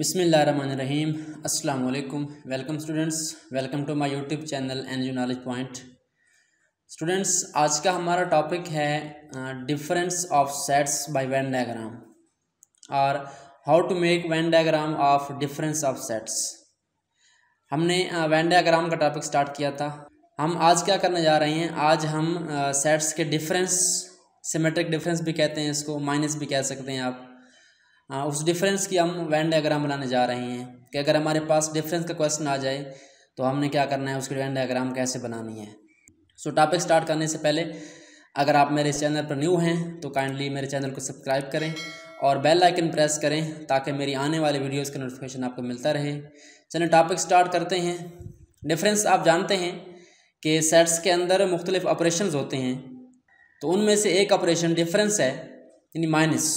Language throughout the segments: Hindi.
बिस्मिल्लाहिर्रहमानिर्रहीम। अस्सलाम वालेकुम। Welcome students, welcome to my YouTube channel NU knowledge point. Students, आज का हमारा टॉपिक है difference of sets by Venn diagram और how to make Venn diagram of difference of sets. हमने वेन डायग्राम का टॉपिक स्टार्ट किया था। हम आज क्या करने जा रहे हैं, आज हम सेट्स के डिफरेंस, सिमेट्रिक डिफरेंस भी कहते हैं इसको, माइनस भी कह सकते हैं आप, उस डिफरेंस की हम वेन डायग्राम बनाने जा रहे हैं कि अगर हमारे पास डिफरेंस का क्वेश्चन आ जाए तो हमने क्या करना है, उसकी वेन डायग्राम कैसे बनानी है। सो टॉपिक स्टार्ट करने से पहले अगर आप मेरे चैनल पर न्यू हैं तो काइंडली मेरे चैनल को सब्सक्राइब करें और बेल आइकन प्रेस करें ताकि मेरी आने वाली वीडियोज़ का नोटिफिकेशन आपको मिलता रहे। चलिए टॉपिक स्टार्ट करते हैं। डिफरेंस आप जानते हैं कि सेट्स के अंदर मुख्तलिफ ऑपरेशंस होते हैं, तो उनमें से एक ऑपरेशन डिफरेंस है, यानी माइनस।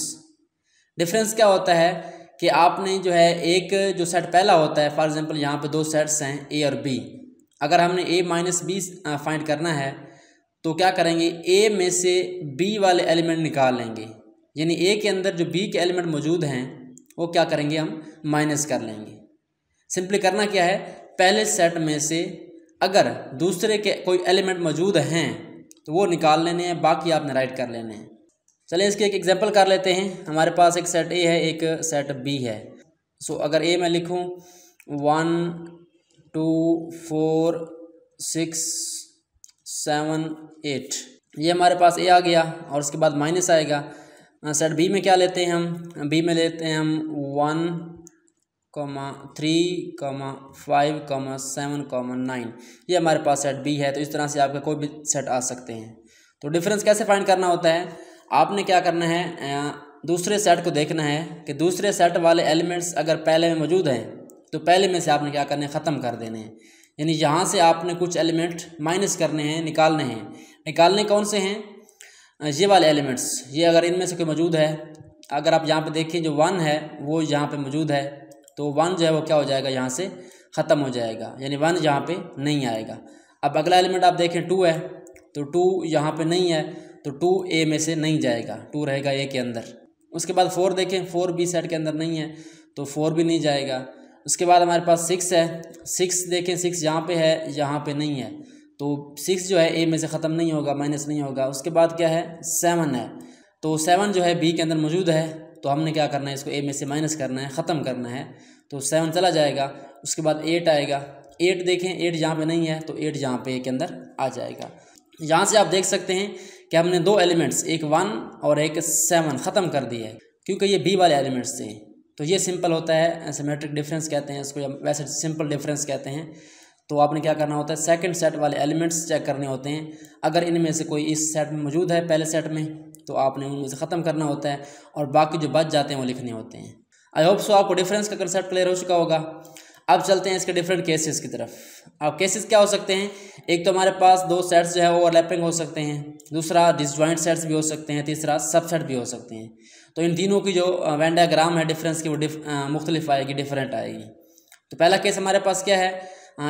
डिफरेंस क्या होता है कि आपने जो है एक जो सेट पहला होता है, फॉर एग्जांपल यहाँ पे दो सेट्स हैं ए और बी। अगर हमने ए माइनस बी फाइंड करना है तो क्या करेंगे, ए में से बी वाले एलिमेंट निकाल लेंगे, यानी ए के अंदर जो बी के एलिमेंट मौजूद हैं वो क्या करेंगे, हम माइनस कर लेंगे। सिंपली करना क्या है, पहले सेट में से अगर दूसरे के कोई एलिमेंट मौजूद हैं तो वो निकाल लेने हैं, बाकी आपने राइट कर लेने हैं। चलिए इसके एक एग्जांपल कर लेते हैं। हमारे पास एक सेट ए है, एक सेट बी है। सो अगर ए मैं लिखूं 1 2 4 6 7 8, ये हमारे पास ए आ गया और उसके बाद माइनस आएगा। सेट बी में क्या लेते हैं हम, बी में लेते हैं हम 1 3 5 7 9, ये हमारे पास सेट बी है। तो इस तरह से आपके कोई भी सेट आ सकते हैं। तो डिफरेंस कैसे फाइंड करना होता है, आपने क्या करना है, दूसरे सेट को देखना है कि दूसरे सेट वाले एलिमेंट्स अगर पहले में मौजूद हैं तो पहले में से आपने क्या करना है, ख़त्म कर देने हैं। यानी यहाँ से आपने कुछ एलिमेंट माइनस करने हैं, निकालने हैं। निकालने कौन से हैं, ये वाले एलिमेंट्स, ये अगर इनमें से कोई मौजूद है, अगर आप यहाँ पे देखें जो 1 है वो यहाँ पे मौजूद है, तो 1 जो है वो क्या हो जाएगा, यहाँ से ख़त्म हो जाएगा, यानी 1 यहाँ पे नहीं आएगा। अब अगला एलिमेंट आप देखें 2 है, तो 2 यहाँ पे नहीं है, तो 2 ए में से नहीं जाएगा, 2 रहेगा ए के अंदर। उसके बाद 4 देखें, 4 बी सेट के अंदर नहीं है, तो 4 भी नहीं जाएगा। उसके बाद हमारे पास 6 है, 6 देखें, 6 यहाँ पे है, यहाँ पे नहीं है, तो 6 जो है ए में से ख़त्म नहीं होगा, माइनस नहीं होगा। उसके बाद क्या है, 7 है, तो 7 जो है बी के अंदर मौजूद है, तो हमने क्या करना है, इसको ए में से माइनस करना है, ख़त्म करना है, तो 7 चला जाएगा। उसके बाद 8 आएगा, 8 देखें, 8 यहाँ पे नहीं है, तो 8 यहाँ पे ए के अंदर आ जाएगा। यहाँ से आप देख सकते हैं कि हमने दो एलिमेंट्स, एक 1 और एक 7 ख़त्म कर दिए है, क्योंकि ये बी वाले एलिमेंट्स थे। तो ये सिंपल होता है, सिमेट्रिक डिफरेंस कहते हैं इसको, या वैसे सिंपल डिफरेंस कहते हैं। तो आपने क्या करना होता है, सेकंड सेट वाले एलिमेंट्स चेक करने होते हैं। अगर इनमें से कोई इस सेट में मौजूद है पहले सेट में, तो आपने उनमें से ख़त्म करना होता है और बाकी जो बच जाते हैं वो लिखने होते हैं। आई होप सो आपको डिफरेंस का कंसेप्ट क्लियर हो चुका होगा। अब चलते हैं इसके डिफरेंट केसेस की तरफ। अब केसेस क्या हो सकते हैं, एक तो हमारे पास दो सेट्स जो है ओवरलैपिंग हो सकते हैं, दूसरा डिसजॉइंट सेट्स भी हो सकते हैं, तीसरा सबसेट भी हो सकते हैं। तो इन तीनों की जो वेन डायग्राम है डिफरेंस की, वो मुख्तलिफ आएगी, डिफरेंट आएगी। तो पहला केस हमारे पास क्या है,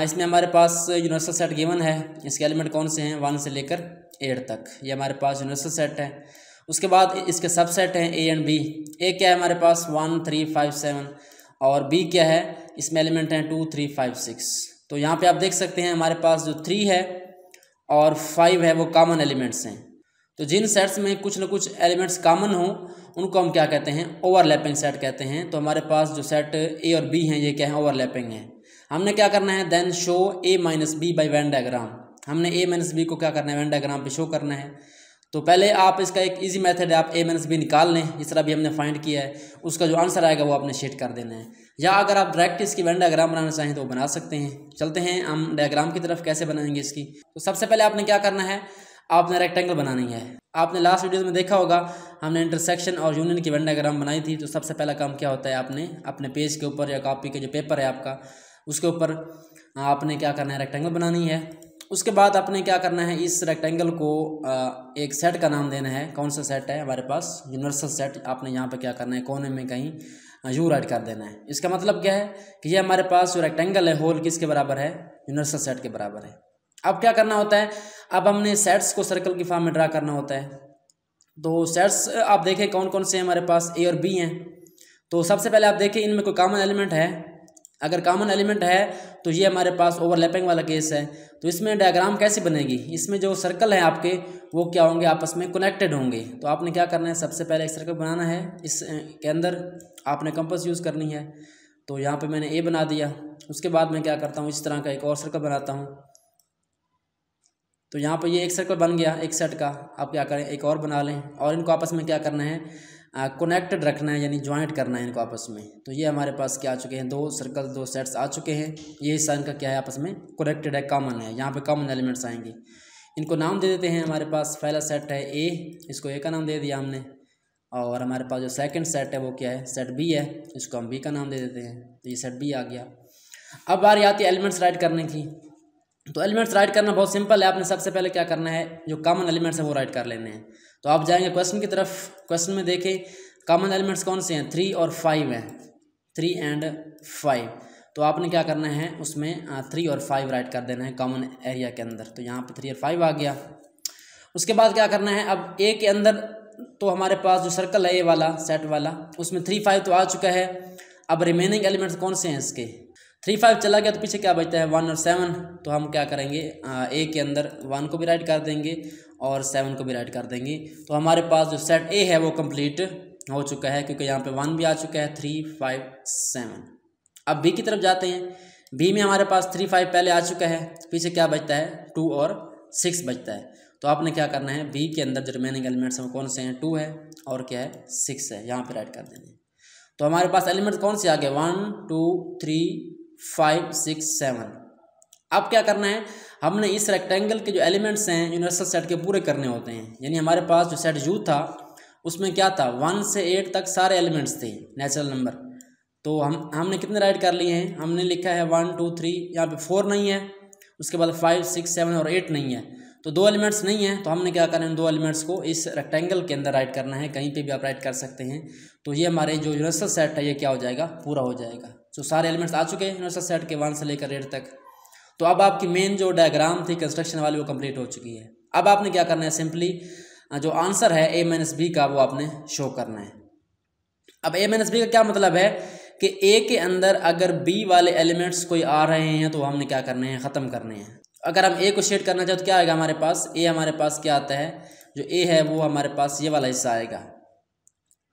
इसमें हमारे पास यूनिवर्सल सेट गिवन है। इसके एलिमेंट कौन से हैं, 1 से लेकर 8 तक, ये हमारे पास यूनिवर्सल सेट है। उसके बाद इसके सबसेट हैं ए एंड बी। ए क्या है हमारे पास 1 3 5 7, और बी क्या है, इसमें एलिमेंट हैं 2 3 5 6। तो यहाँ पे आप देख सकते हैं हमारे पास जो 3 है और 5 है वो कॉमन एलिमेंट्स हैं। तो जिन सेट्स में कुछ न कुछ एलिमेंट्स कॉमन हों उनको हम क्या कहते हैं, ओवरलैपिंग सेट कहते हैं। तो हमारे पास जो सेट ए और बी हैं ये क्या है, ओवरलैपिंग है। हमने क्या करना है, then show A minus B by Venn diagram. हमने ए माइनस बी को क्या करना है, वेन डायग्राम पे शो करना है। तो पहले आप इसका एक इजी मेथड है, आप ए माइनस बी निकाल लें, जिस तरह भी हमने फाइंड किया है, उसका जो आंसर आएगा वो आपने शीट कर देना है। या अगर आप डायरेक्ट इसकी वेन डायग्राम बनाना चाहें तो वो बना सकते हैं। चलते हैं हम डायग्राम की तरफ, कैसे बनाएंगे इसकी। तो सबसे पहले आपने क्या करना है, आपने रेक्टेंगल बनानी है। आपने लास्ट वीडियो में देखा होगा हमने इंटरसेक्शन और यूनियन की वेन डायग्राम बनाई थी। तो सबसे पहला काम क्या होता है, आपने अपने पेज के ऊपर या कॉपी के जो पेपर है आपका, उसके ऊपर आपने क्या करना है, रेक्टेंगल बनानी है। उसके बाद आपने क्या करना है, इस रेक्टेंगल को एक सेट का नाम देना है। कौन सा सेट है हमारे पास, यूनिवर्सल सेट। आपने यहाँ पे क्या करना है, कोने में कहीं यू राइट कर देना है। इसका मतलब क्या है कि ये हमारे पास जो रेक्टेंगल है होल किसके बराबर है, यूनिवर्सल सेट के बराबर है। अब क्या करना होता है, अब हमने सेट्स को सर्कल की फॉर्म में ड्रा करना होता है। तो सेट्स आप देखें कौन कौन से हमारे पास, ए और बी हैं। तो सबसे पहले आप देखिए इनमें कोई कॉमन एलिमेंट है। अगर कॉमन एलिमेंट है तो ये हमारे पास ओवरलैपिंग वाला केस है। तो इसमें डायग्राम कैसी बनेगी, इसमें जो सर्कल है आपके वो क्या होंगे, आपस में कनेक्टेड होंगे। तो आपने क्या करना है, सबसे पहले एक सर्कल बनाना है, इस के अंदर आपने कंपास यूज़ करनी है। तो यहाँ पे मैंने ए बना दिया। उसके बाद मैं क्या करता हूँ, इस तरह का एक और सर्कल बनाता हूँ। तो यहाँ पे ये एक सर्कल बन गया एक सेट का। आप क्या करें, एक और बना लें और इनको आपस में क्या करना है, कनेक्टेड रखना है, यानी ज्वाइंट करना है इनको आपस में। तो ये हमारे पास क्या आ चुके हैं, दो सर्कल, दो सेट्स आ चुके हैं। ये हिस्सा इनका क्या है, आपस में कनेक्टेड है, कॉमन है। यहाँ पे कॉमन एलिमेंट्स आएंगे। इनको नाम दे देते हैं। हमारे पास पहला सेट है ए, इसको ए का नाम दे दिया हमने। और हमारे पास जो सेकंड सेट है वो क्या है, सेट बी है, इसको हम बी का नाम दे देते हैं। तो ये सेट बी आ गया। अब बारी आती है एलिमेंट्स राइट करने की। तो एलिमेंट्स राइट करना बहुत सिंपल है। आपने सबसे पहले क्या करना है, जो कॉमन एलिमेंट्स हैं वो राइट कर लेने हैं। तो आप जाएंगे क्वेश्चन की तरफ। क्वेश्चन में देखें कॉमन एलिमेंट्स कौन से हैं, 3 और 5 हैं, 3 and 5। तो आपने क्या करना है, उसमें 3 और 5 राइट कर देना है कॉमन एरिया के अंदर। तो यहाँ पे 3 और 5 आ गया। उसके बाद क्या करना है, अब ए के अंदर तो हमारे पास जो सर्कल है ये वाला सेट वाला, उसमें 3, 5 तो आ चुका है। अब रिमेनिंग एलिमेंट्स कौन से हैं इसके, 3, 5 चला गया तो पीछे क्या बचता है, 1 और 7। तो हम क्या करेंगे, ए के अंदर 1 को भी राइट कर देंगे और 7 को भी राइट कर देंगे। तो हमारे पास जो सेट ए है वो कंप्लीट हो चुका है, क्योंकि यहाँ पे 1 भी आ चुका है, 3, 5, 7। अब बी की तरफ जाते हैं। बी में हमारे पास 3, 5 पहले आ चुका है, पीछे क्या बचता है, 2 और 6 बचता है। तो आपने क्या करना है, बी के अंदर जो रिमेनिंग एलिमेंट्स हैं वो कौन से हैं, 2 है और क्या है, 6 है। यहाँ पे राइट कर देंगे। तो हमारे पास एलिमेंट्स कौन से आ गए, 1, 2, 3, 5, 6, 7। अब क्या करना है, हमने इस रेक्टेंगल के जो एलिमेंट्स हैं यूनिवर्सल सेट के पूरे करने होते हैं। यानी हमारे पास जो सेट यू था उसमें क्या था, 1 से 8 तक सारे एलिमेंट्स थे नेचुरल नंबर। तो हमने कितने राइट कर लिए हैं, हमने लिखा है 1, 2, 3, यहाँ पे 4 नहीं है, उसके बाद 5, 6, 7 और 8 नहीं है। तो 2 एलिमेंट्स नहीं है। तो हमने क्या करना है, इन 2 एलिमेंट्स को इस रेक्टेंगल के अंदर राइट करना है। कहीं पे भी आप राइट कर सकते हैं। तो ये हमारे जो यूनिवर्सल सेट है ये क्या हो जाएगा, पूरा हो जाएगा। तो सारे एलिमेंट्स आ चुके हैं यूनिवर्सल सेट के 1 से लेकर 8 तक। तो अब आपकी मेन जो डायग्राम थी कंस्ट्रक्शन वाली वो कंप्लीट हो चुकी है। अब आपने क्या करना है, सिंपली जो आंसर है a माइनस बी का वो आपने शो करना है। अब a माइनस बी का क्या मतलब है कि a के अंदर अगर b वाले एलिमेंट्स कोई आ रहे हैं तो हमने क्या करने हैं, ख़त्म करने हैं। अगर हम a को शेड करना चाहे तो क्या आएगा हमारे पास, a हमारे पास क्या आता है, जो a है वो हमारे पास ये वाला हिस्सा आएगा।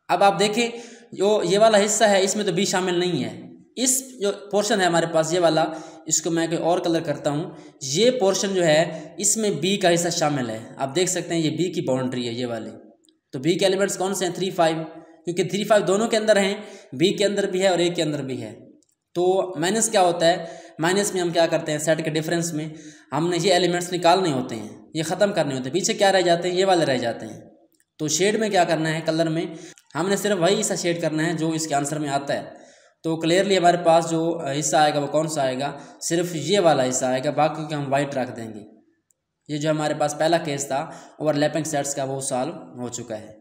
अब आप देखें जो ये वाला हिस्सा है इसमें तो b शामिल नहीं है। इस जो पोर्शन है हमारे पास ये वाला, इसको मैं कोई और कलर करता हूँ, ये पोर्शन जो है इसमें बी का हिस्सा शामिल है। आप देख सकते हैं ये बी की बाउंड्री है ये वाली। तो बी के एलिमेंट्स कौन से हैं, 3, 5, क्योंकि 3, 5 दोनों के अंदर हैं, बी के अंदर भी है और ए के अंदर भी है। तो माइनस क्या होता है, माइनस में हम क्या करते हैं, सेट के डिफरेंस में हमने ये एलिमेंट्स निकालने होते हैं, ये ख़त्म करने होते हैं। पीछे क्या रह जाते हैं, ये वाले रह जाते हैं। तो शेड में क्या करना है, कलर में हमने सिर्फ वही हिस्सा शेड करना है जो इसके आंसर में आता है। तो क्लियरली हमारे पास जो हिस्सा आएगा वो कौन सा आएगा, सिर्फ ये वाला हिस्सा आएगा, बाकी के हम वाइट रख देंगे। ये जो हमारे पास पहला केस था ओवरलैपिंग सेट्स का वो सॉल्व हो चुका है।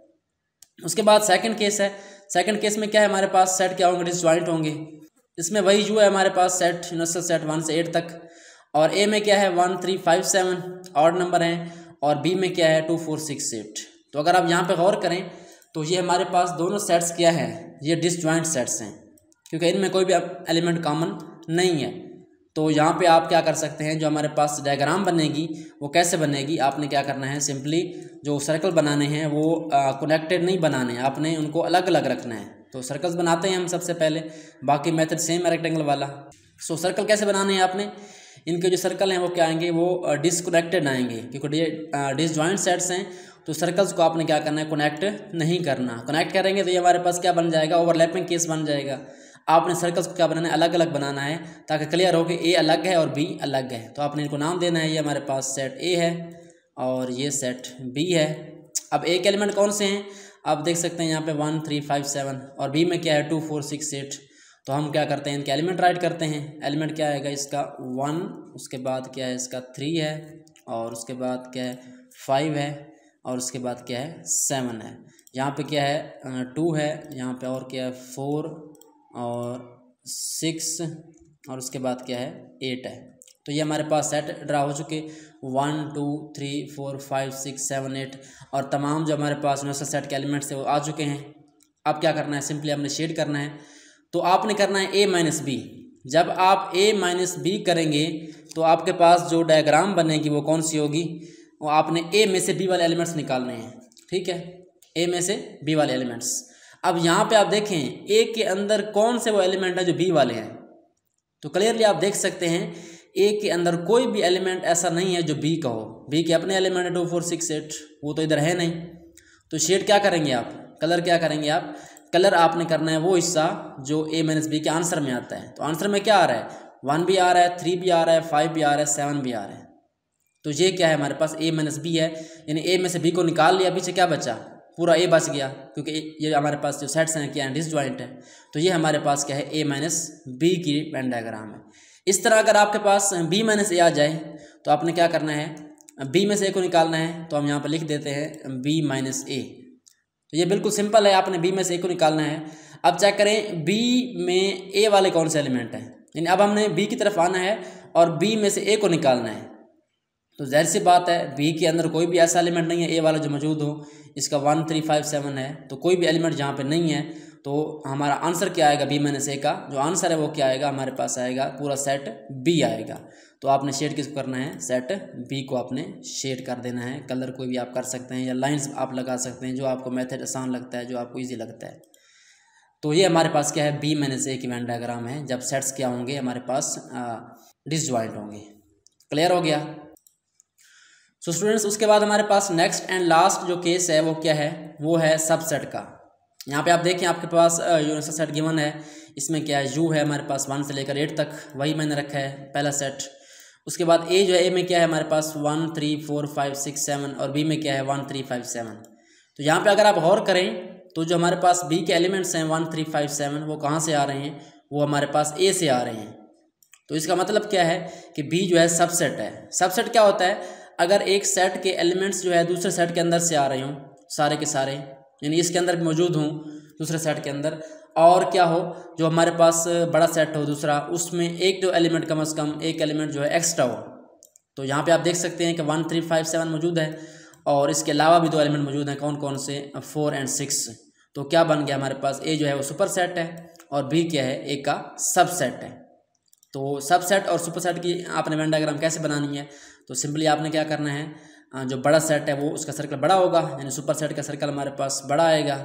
उसके बाद सेकंड केस है। सेकंड केस में क्या है, हमारे पास सेट क्या होंगे, डिसजॉइंट होंगे। इसमें वही जो है हमारे पास सेट यूनिवर्सल सेट 1 से 8 तक, और ए में क्या है 1, 3, 5, 7 ऑड नंबर हैं, और बी में क्या है 2, 4, 6, 8। तो अगर आप यहाँ पे गौर करें तो ये हमारे पास दोनों सेट्स क्या है, ये डिसजॉइंट सेट्स हैं, क्योंकि इनमें कोई भी एलिमेंट कॉमन नहीं है। तो यहाँ पे आप क्या कर सकते हैं, जो हमारे पास डायग्राम बनेगी वो कैसे बनेगी, आपने क्या करना है, सिंपली जो सर्कल बनाने हैं वो कनेक्टेड नहीं बनाने हैं, आपने उनको अलग अलग रखना है। तो सर्कल्स बनाते हैं हम सबसे पहले, बाकी मेथड सेम है रेक्टेंगल वाला। सो सर्कल कैसे बनाने हैं आपने, इनके जो सर्कल हैं वो क्या आएंगे, वो डिसकनेक्टेड आएंगे, क्योंकि डिसजॉइंट सेट्स हैं। तो सर्कल्स को आपने क्या करना है, कनेक्ट नहीं करना। कनेक्ट करेंगे तो ये हमारे पास क्या बन जाएगा, ओवरलैपिंग केस बन जाएगा। आपने सर्कल्स को क्या बनाना है, अलग अलग बनाना है, ताकि क्लियर हो कि ए अलग है और बी अलग है। तो आपने इनको नाम देना है, ये हमारे पास सेट ए है और ये सेट बी है। अब ए के एलिमेंट कौन से हैं, आप देख सकते हैं यहाँ पे 1, 3, 5, 7, और बी में क्या है 2, 4, 6, 8। तो हम क्या करते हैं, इनके एलिमेंट राइट करते हैं। एलिमेंट क्या आएगा इसका 1, उसके बाद क्या है इसका 3 है, और उसके बाद क्या है 5 है, और उसके बाद क्या है 7 है। यहाँ पे क्या है 2 है, यहाँ पे और क्या है 4 और 6, और उसके बाद क्या है 8 है। तो ये हमारे पास सेट ड्रा हो चुके 1, 2, 3, 4, 5, 6, 7, 8, और तमाम जो हमारे पास यूनिवर्सल सेट के एलिमेंट्स है वो आ चुके हैं। अब क्या करना है, सिंपली आपने शेड करना है। तो आपने करना है ए माइनस बी। जब आप ए माइनस बी करेंगे तो आपके पास जो डायग्राम बनेगी वो कौन सी होगी, वो आपने ए में से बी वाले एलिमेंट्स निकालने हैं, ठीक है, ए में से बी वाले एलिमेंट्स। अब यहाँ पे आप देखें ए के अंदर कौन से वो एलिमेंट है जो बी वाले हैं, तो क्लियरली आप देख सकते हैं ए के अंदर कोई भी एलिमेंट ऐसा नहीं है जो बी का हो। बी के अपने एलिमेंट है 2 4 6 8, वो तो इधर है नहीं। तो शेड क्या करेंगे आप, कलर क्या करेंगे आप, कलर आपने करना है वो हिस्सा जो ए माइनस बी के आंसर में आता है। तो आंसर में क्या आ रहा है, 1 भी आ रहा है, 3 भी आ रहा है, 5 भी आ रहा है, 7 भी आ रहा है। तो ये क्या है हमारे पास ए माइनस बी है, यानी ए में से बी को निकाल लिया, पीछे क्या बचा, पूरा ए बच गया, क्योंकि ये हमारे पास जो सेट्स हैं क्या है, डिसजॉइंट है। तो ये हमारे पास क्या है, ए माइनस बी की वेन डायग्राम है। इस तरह अगर आपके पास बी माइनस ए आ जाए तो आपने क्या करना है, बी में से ए को निकालना है। तो हम यहाँ पर लिख देते हैं बी माइनस ए। तो ये बिल्कुल सिंपल है, आपने बी में से ए को निकालना है। अब चेक करें बी में ए वाले कौन से एलिमेंट हैं, यानी अब हमने बी की तरफ आना है और बी में से ए को निकालना है। तो जाहिर सी बात है बी के अंदर कोई भी ऐसा एलिमेंट नहीं है ए वाला जो मौजूद हो। इसका 1 3 5 7 है, तो कोई भी एलिमेंट जहाँ पे नहीं है तो हमारा आंसर क्या आएगा, बी माइनस ए का जो आंसर है वो क्या आएगा, हमारे पास आएगा पूरा सेट बी आएगा। तो आपने शेड किसको करना है, सेट बी को आपने शेड कर देना है। कलर कोई भी आप कर सकते हैं या लाइंस आप लगा सकते हैं, जो आपको मेथड आसान लगता है, जो आपको ईजी लगता है। तो ये हमारे पास क्या है, बी माइनस ए की वेन डायग्राम है जब सेट्स क्या होंगे, हमारे पास डिसजॉइंट होंगे। क्लियर हो गया। सो स्टूडेंट्स उसके बाद हमारे पास नेक्स्ट एंड लास्ट जो केस है वो क्या है, वो है सबसेट का। यहाँ पे आप देखें आपके पास यूनिवर्सल सेट गिवन है, इसमें क्या है, यू है हमारे पास 1 से लेकर 8 तक, वही मैंने रखा है पहला सेट। उसके बाद ए जो है, ए में क्या है हमारे पास 1 3 4 5 6 7 और बी में क्या है 1 3 5 7। तो यहाँ पे अगर आप गौर करें तो जो हमारे पास बी के एलिमेंट्स हैं 1 3 5 7 वो कहाँ से आ रहे हैं, वो हमारे पास ए से आ रहे हैं। तो इसका मतलब क्या है कि बी जो है सबसेट है। सबसेट क्या होता है, अगर एक सेट के एलिमेंट्स जो है दूसरे सेट के अंदर से आ रहे हों सारे के सारे, यानी इसके अंदर भी मौजूद हों दूसरे सेट के अंदर, और क्या हो जो हमारे पास बड़ा सेट हो दूसरा, उसमें एक जो एलिमेंट कम से कम एक एलिमेंट जो है एक्स्ट्रा हो। तो यहाँ पे आप देख सकते हैं कि 1 3 5 7 मौजूद है और इसके अलावा भी 2 एलिमेंट मौजूद हैं, कौन कौन से, 4 और 6। तो क्या बन गया हमारे पास, ए जो है वो सुपर सेट है और बी क्या है, ए का सबसेट है। तो सबसेट और सुपर सेट की आपने वेन डायग्राम कैसे बनानी है, तो सिंपली आपने क्या करना है, जो बड़ा सेट है वो उसका सर्कल बड़ा होगा, यानी सुपर सेट का सर्कल हमारे पास बड़ा आएगा,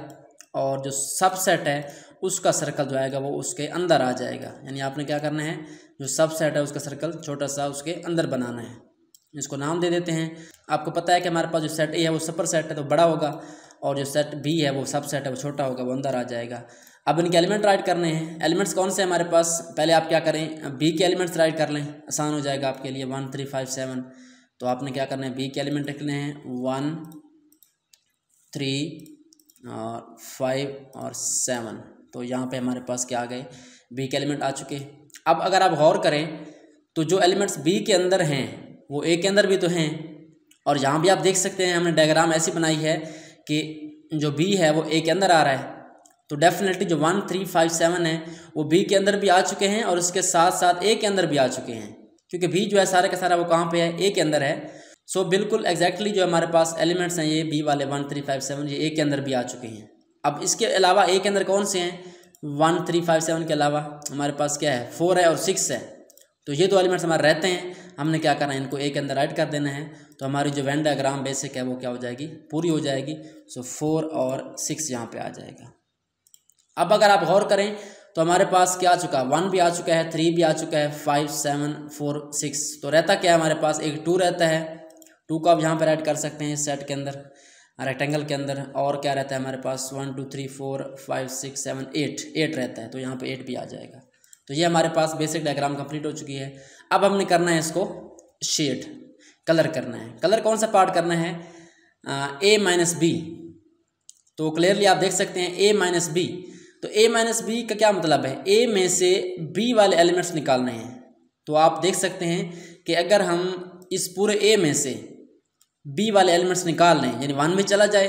और जो सबसेट है उसका सर्कल जो आएगा वो उसके अंदर आ जाएगा। यानी आपने क्या करना है, जो सबसेट है उसका सर्कल छोटा सा उसके अंदर बनाना है। इसको नाम दे देते हैं। आपको पता है कि हमारे पास जो सेट ए है वो सुपर सेट है तो बड़ा होगा, और जो सेट बी है वो सबसेट है वो छोटा होगा, वो अंदर आ जाएगा। अब इनके एलिमेंट राइट करने हैं। एलिमेंट्स कौन से हमारे पास, पहले आप क्या करें, बी के एलिमेंट्स राइट कर लें, आसान हो जाएगा आपके लिए। 1 3 5 7, तो आपने क्या करना है, बी के एलिमेंट लिखने हैं 1 3 और 5 और 7। तो यहाँ पे हमारे पास क्या आ गए, बी के एलिमेंट आ चुके। अब अगर आप गौर करें तो जो एलिमेंट्स बी के अंदर हैं वो ए के अंदर भी तो हैं, और यहाँ भी आप देख सकते हैं हमने डायग्राम ऐसी बनाई है कि जो बी है वो ए के अंदर आ रहा है। तो डेफिनेटली जो 1 3 5 7 है वो बी के अंदर भी आ चुके हैं और उसके साथ साथ ए के अंदर भी आ चुके हैं, क्योंकि बी जो है सारे का सारा वो कहाँ पे है, ए के अंदर है। सो बिल्कुल एग्जैक्टली जो हमारे पास एलिमेंट्स हैं ये बी वाले 1 3 5 7 ये ए के अंदर भी आ चुके हैं। अब इसके अलावा ए के अंदर कौन से हैं, 1 3 5 7 के अलावा हमारे पास क्या है, 4 है और 6 है। तो ये 2 एलिमेंट्स हमारे रहते हैं, हमने क्या करना है, इनको ए के अंदर राइट कर देना है। तो हमारी जो वेन डायग्राम बेसिक है वो क्या हो जाएगी, पूरी हो जाएगी। सो 4 और 6 यहाँ पे आ जाएगा। अब अगर आप गौर करें तो हमारे पास क्या आ चुका, 1 भी आ चुका है, 3 भी आ चुका है, 5 7 4 6। तो रहता क्या है हमारे पास, एक 2 रहता है। 2 को आप यहाँ पे राइट कर सकते हैं सेट के अंदर, रेक्टेंगल के अंदर। और क्या रहता है हमारे पास, 1 2 3 4 5 6 7 8 रहता है, तो यहाँ पे 8 भी आ जाएगा। तो ये हमारे पास बेसिक डायग्राम कंप्लीट हो चुकी है। अब हमने करना है इसको शेड, कलर करना है। कलर कौन सा पार्ट करना है, ए माइनस बी। तो क्लियरली आप देख सकते हैं ए माइनस बी। तो ए माइनस बी का क्या मतलब है, ए में से बी वाले एलिमेंट्स निकालने हैं। तो आप देख सकते हैं कि अगर हम इस पूरे ए में से बी वाले एलिमेंट्स निकाल लें, यानी 1 भी चला जाए,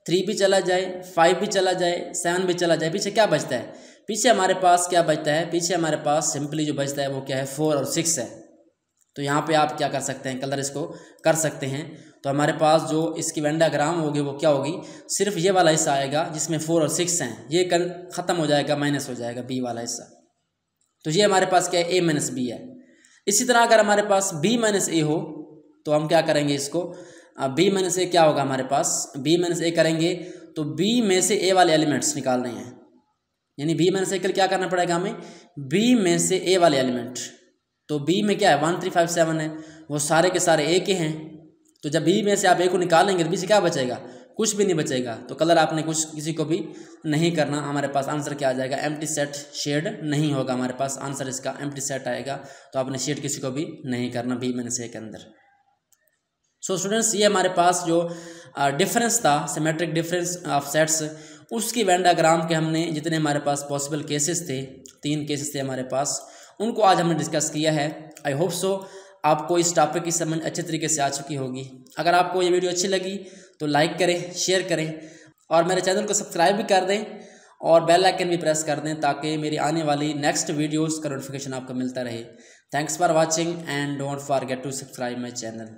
3 भी चला जाए, 5 भी चला जाए, 7 भी चला जाए, पीछे क्या बचता है, पीछे हमारे पास क्या बचता है, पीछे हमारे पास सिंपली जो बचता है वो क्या है, 4 और 6 है। तो यहाँ पे आप क्या कर सकते हैं, कलर इसको कर सकते हैं। तो हमारे पास जो इसकी वेन डायग्राम होगी वो क्या होगी, सिर्फ ये वाला हिस्सा आएगा जिसमें 4 और 6 हैं, ये कल ख़त्म हो जाएगा, माइनस हो जाएगा बी वाला हिस्सा। तो ये हमारे पास क्या है, ए माइनस बी है। इसी तरह अगर हमारे पास बी माइनस ए हो तो हम क्या करेंगे इसको, बी माइनस ए क्या होगा हमारे पास, बी माइनस ए करेंगे तो बी में से ए वाले एलिमेंट्स निकालने हैं, यानी बी माइनस ए के लिए क्या करना पड़ेगा हमें, बी में से ए वाले एलिमेंट। तो बी में क्या है 1 3 5 7 है, वो सारे के सारे ए के हैं। तो जब बी में से आप ए को निकालेंगे तो बी से क्या बचेगा, कुछ भी नहीं बचेगा। तो कलर आपने कुछ किसी को भी नहीं करना, हमारे पास आंसर क्या आ जाएगा, एम्प्टी सेट, शेड नहीं होगा हमारे पास, आंसर इसका एम्प्टी सेट आएगा। तो आपने शेड किसी को भी नहीं करना बी माइनस ए के अंदर। सो स्टूडेंट्स, ये हमारे पास जो डिफरेंस था, सिमेट्रिक डिफरेंस ऑफ सेट्स, उसकी वेन डायग्राम के हमने जितने हमारे पास पॉसिबल केसेस थे, 3 केसेस थे हमारे पास, उनको आज हमने डिस्कस किया है। आई होप सो आपको इस टॉपिक की समझ अच्छे तरीके से आ चुकी होगी। अगर आपको ये वीडियो अच्छी लगी तो लाइक करें, शेयर करें और मेरे चैनल को सब्सक्राइब भी कर दें और बेल आइकन भी प्रेस कर दें ताकि मेरी आने वाली नेक्स्ट वीडियोस का नोटिफिकेशन आपको मिलता रहे। Thanks for watching and don't forget to subscribe my channel.